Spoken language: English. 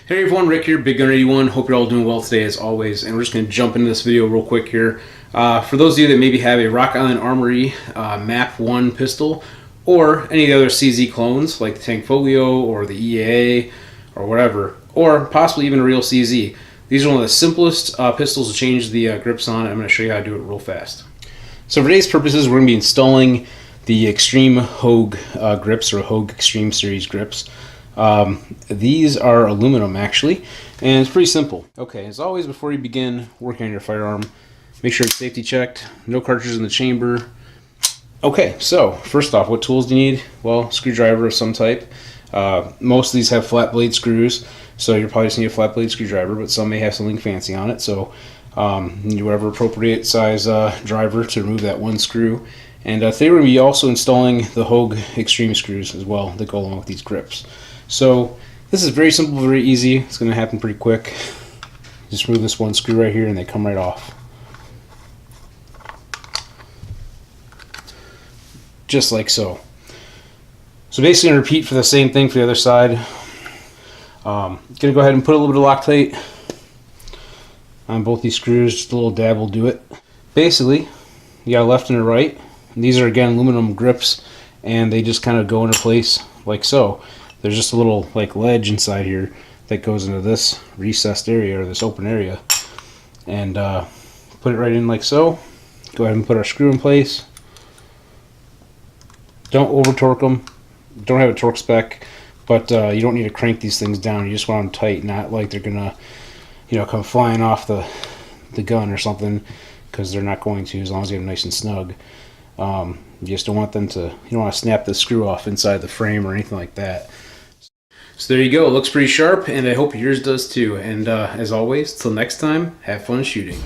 Hey everyone, Rick here, Big Gun 81. Hope you're all doing well today as always, and we're just going to jump into this video real quick here. For those of you that maybe have a Rock Island Armory MAP1 pistol, or any of the other CZ clones like the Tanfoglio or the EAA or whatever, or possibly even a real CZ, these are one of the simplest pistols to change the grips on, and I'm going to show you how to do it real fast. So for today's purposes, we're going to be installing the Extreme Hogue grips, or Hogue Extreme Series grips. These are aluminum actually, and it's pretty simple. Okay, as always, before you begin working on your firearm, make sure it's safety checked, no cartridges in the chamber. Okay, so first off, what tools do you need? Well, screwdriver of some type. Most of these have flat blade screws, so you'll probably just need a flat blade screwdriver, but some may have something fancy on it, so you need whatever appropriate size driver to remove that one screw. And today we're going to be also installing the Hogue Extreme screws as well that go along with these grips. So this is very simple, very easy. It's going to happen pretty quick. Just remove this one screw right here and they come right off. Just like so. So basically I'm going to repeat for the same thing for the other side. Going to go ahead and put a little bit of Loctite on both these screws. Just a little dab will do it. Basically, you got a left and a right. And these are again aluminum grips, and they just kind of go into place like so. There's just a little like ledge inside here that goes into this recessed area, or this open area, and put it right in like so. Go ahead and put our screw in place. Don't over torque them. Don't have a torque spec, but you don't need to crank these things down. You just want them tight, not like they're gonna, come flying off the gun or something, because they're not going to, as long as you have them nice and snug. You just don't want them to, you don't want to snap the screw off inside the frame or anything like that. So there you go. It looks pretty sharp, and I hope yours does too. And as always, till next time, have fun shooting.